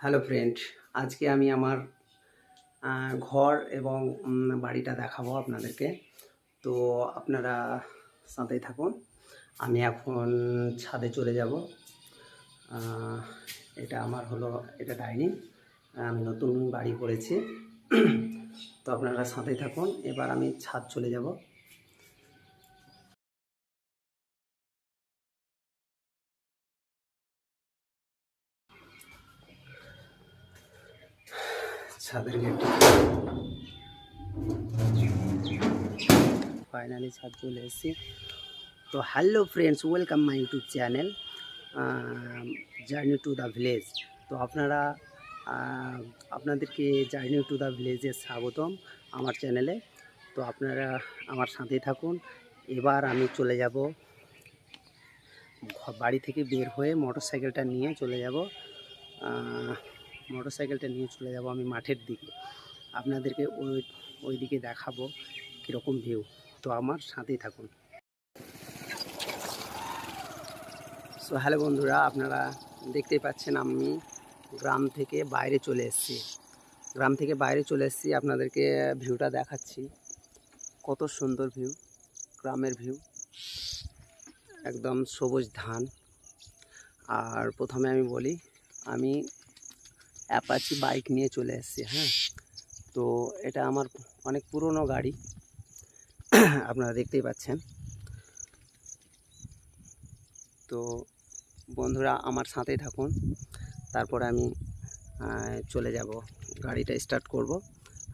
Hello friend, আজকে আমি আমার ঘর এবং বাড়িটা দেখাবো আপনাদেরকে। তো আপনারা সাথেই থাকুন। আমি এখন ছাদে চলে যাব। এটা আমার হলো, এটা ডাইনিং। আমি নতুন বাড়ি করেছি। তো আপনারা সাথেই থাকুন। এবার আমি ছাদ চলে যাব। ছাদের গেট, ফাইনালি ছাদ চলে এসেছি। তো hello friends, welcome my YouTube channel journey to the village. তো আপনারা আপনাদেরকে জার্নি টু দ্য ভিলেজে স্বাগতম আমার চ্যানেলে। তো আপনারা আমার সাথেই থাকুন। এবার আমি চলে যাব, বাড়ি থেকে বের হয়ে মোটরসাইকেলটা নিয়ে চলে যাব। মোটরসাইকেলটা নিয়ে চলে যাব আমি মাঠের দিকে। আপনাদেরকে ওই দিকে দেখাবো কীরকম ভিউ। তো আমার সাথেই থাকুন। সো হ্যালো বন্ধুরা, আপনারা দেখতেই পাচ্ছেন আমি গ্রাম থেকে বাইরে চলে এসেছি। আপনাদেরকে ভিউটা দেখাচ্ছি। কত সুন্দর ভিউ, গ্রামের ভিউ, একদম সবুজ ধান। আর প্রথমে আমি বলি, আমি অ্যাপাচি বাইক নিয়ে চলে এসেছি। হ্যাঁ, তো এটা আমার অনেক পুরনো গাড়ি, আপনারা দেখতেই পাচ্ছেন। তো বন্ধুরা আমার সাথেই থাকুন। তারপরে আমি চলে যাব, গাড়িটা স্টার্ট করব।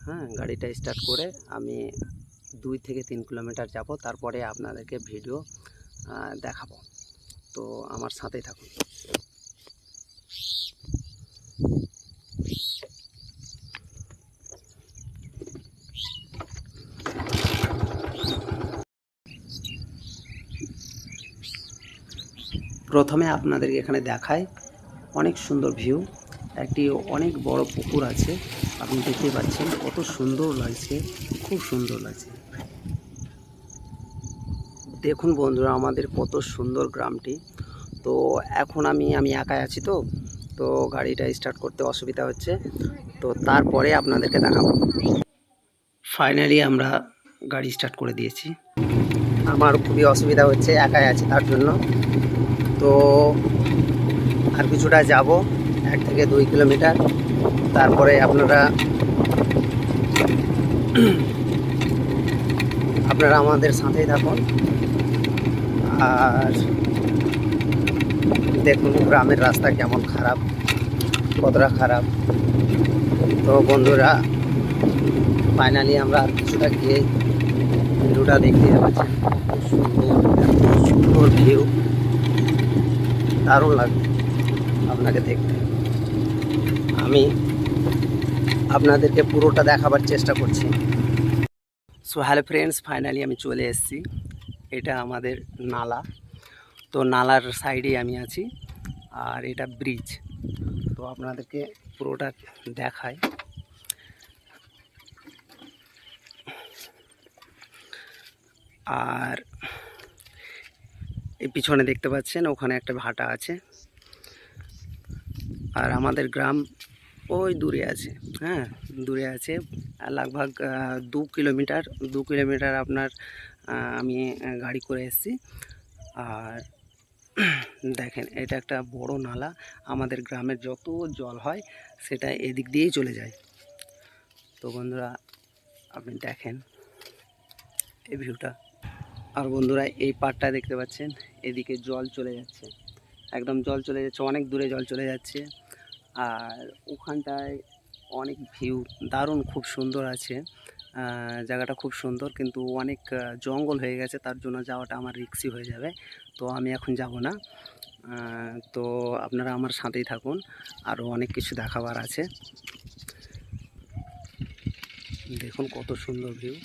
হ্যাঁ, গাড়িটা স্টার্ট করে আমি 2 থেকে 3 কিলোমিটার যাব, তারপরে আপনাদেরকে ভিডিও দেখাবো। তো আমার সাথেই থাকুন। প্রথমে আপনাদেরকে এখানে দেখায় অনেক সুন্দর ভিউ। একটি অনেক বড় পুকুর আছে, আপনি দেখতে পাচ্ছেন কত সুন্দর লাগছে, খুব সুন্দর লাগছে। দেখুন বন্ধুরা, আমাদের কত সুন্দর গ্রামটি। তো এখন আমি একাই আছি, তো গাড়িটা স্টার্ট করতে অসুবিধা হচ্ছে। তো তারপরে আপনাদেরকে দেখাবো। ফাইনালি আমরা গাড়ি স্টার্ট করে দিয়েছি। আমার খুবই অসুবিধা হচ্ছে, একাই আছি তার জন্য। তো আর কিছুটা যাব, 1 থেকে 2 কিলোমিটার, তারপরে আপনারা আমাদের সাথেই থাকুন। আর দেখুন গ্রামের রাস্তা কেমন খারাপ, কতটা খারাপ। তো বন্ধুরা ফাইনালি আমরা আর কিছুটা গিয়ে ভিউটা দেখতে পাচ্ছি। সুন্দর ভিউ, দারুণ লাগবে আপনাকে দেখতে। আমি আপনাদেরকে পুরোটা দেখাবার চেষ্টা করছি। সো হ্যালো ফ্রেন্ডস, ফাইনালি আমি চলে এসেছি। এটা আমাদের নালা। তো নালার সাইডেই আমি আছি, আর এটা ব্রিজ। তো আপনাদেরকে পুরোটা দেখাই। আর এই পিছনে দেখতে পাচ্ছেন ওখানে একটা ভাটা আছে। আর আমাদের গ্রাম ওই দূরে আছে। হ্যাঁ, দূরে আছে লাগভাগ 2 কিলোমিটার আপনার আমি গাড়ি করে এসেছি। আর দেখেন, এটা একটা বড় নালা। আমাদের গ্রামের যত জল হয় সেটা এদিক দিয়েই চলে যায়। তো বন্ধুরা আপনি দেখেন এই ভিউটা। আর বন্ধুরা এই পাড়টা দেখতে পাচ্ছেন, এদিকে জল চলে যাচ্ছে, একদম জল চলে যাচ্ছে, অনেক দূরে জল চলে যাচ্ছে। আর ওখানটায় অনেক ভিউ, দারুণ, খুব সুন্দর আছে। জায়গাটা খুব সুন্দর, কিন্তু অনেক জঙ্গল হয়ে গেছে, তার জন্য যাওয়াটা আমার রিস্কি হয়ে যাবে। তো আমি এখন যাব না। তো আপনারা আমার সাথেই থাকুন, আরও অনেক কিছু দেখাবার আছে। দেখুন কত সুন্দর ভিউ,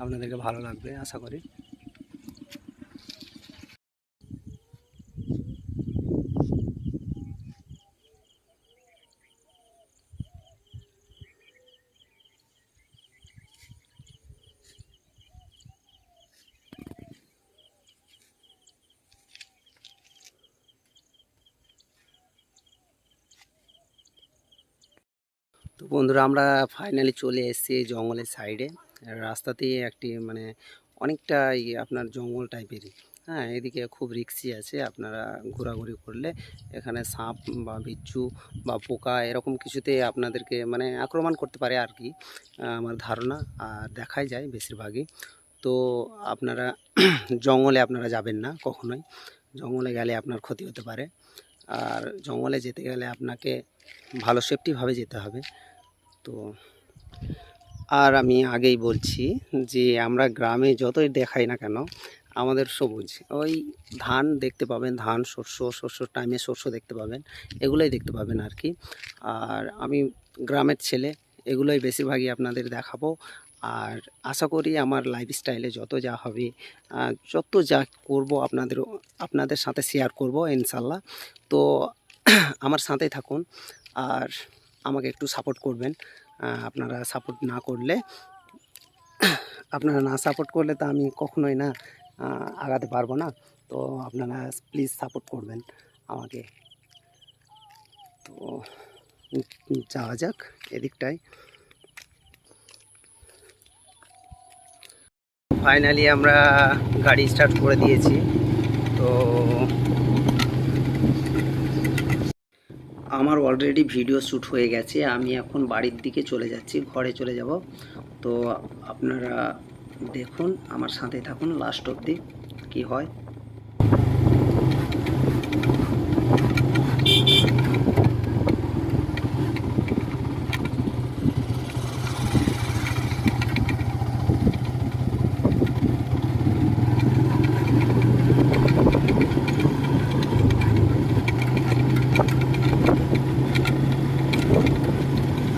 আপনাদেরকে ভালো লাগবে আশা করি। বন্ধুরা আমরা ফাইনালি চলে এসেছি এই জঙ্গলের সাইডে। রাস্তাতেই একটি মানে অনেকটা আপনার জঙ্গল টাইপেরই। হ্যাঁ, এদিকে খুব রিস্কি আছে, আপনারা ঘোরাঘুরি করলে এখানে সাপ বা বিচ্ছু বা পোকা এরকম কিছুতে আপনাদেরকে মানে আক্রমণ করতে পারে আর কি, আমার ধারণা। আর দেখাই যায় বেশিরভাগই। তো আপনারা জঙ্গলে আপনারা যাবেন না কখনোই। জঙ্গলে গেলে আপনার ক্ষতি হতে পারে। আর জঙ্গলে যেতে গেলে আপনাকে ভালো সেফটিভাবে যেতে হবে। তো আর আমি আগেই বলছি যে আমরা গ্রামে যতই দেখাই না কেন, আমাদের সবুজ ওই ধান দেখতে পাবেন, ধান শস্যর টাইমে শস্য দেখতে পাবেন, এগুলোই দেখতে পাবেন আর কি। আর আমি গ্রামের ছেলে, এগুলোই বেশিরভাগই আপনাদের দেখাবো। আর আশা করি আমার লাইফস্টাইলে যত যা হবে, যত যা করব আপনাদের সাথে শেয়ার করব ইনশাল্লাহ। তো আমার সাথেই থাকুন আর আমাকে একটু সাপোর্ট করবেন। আপনারা সাপোর্ট না করলে তো আমি কখনোই না আগাতে পারবো না। তো আপনারা প্লিজ সাপোর্ট করবেন আমাকে। তো যাওয়া যাক এদিকটায়। ফাইনালি আমরা গাড়ি স্টার্ট করে দিয়েছি। তো আমার অলরেডি ভিডিও শ্যুট হয়ে গেছে, আমি এখন বাড়ির দিকে চলে যাচ্ছি, ঘরে চলে যাব। তো আপনারা দেখুন, আমার সাথে থাকুন লাস্ট অবধি কি হয়।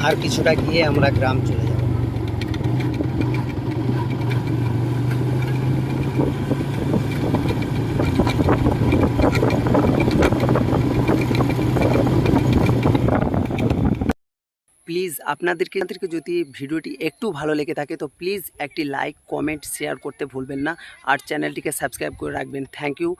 আর কিছুটা গিয়ে আমরা গ্রাম চলে যাব। প্লিজ আপনাদেরকে যদি ভিডিওটি একটু ভালো লেগে থাকে তো প্লিজ একটি লাইক, কমেন্ট, শেয়ার করতে ভুলবেন না। আর চ্যানেলটিকে সাবস্ক্রাইব করে রাখবেন। Thank you.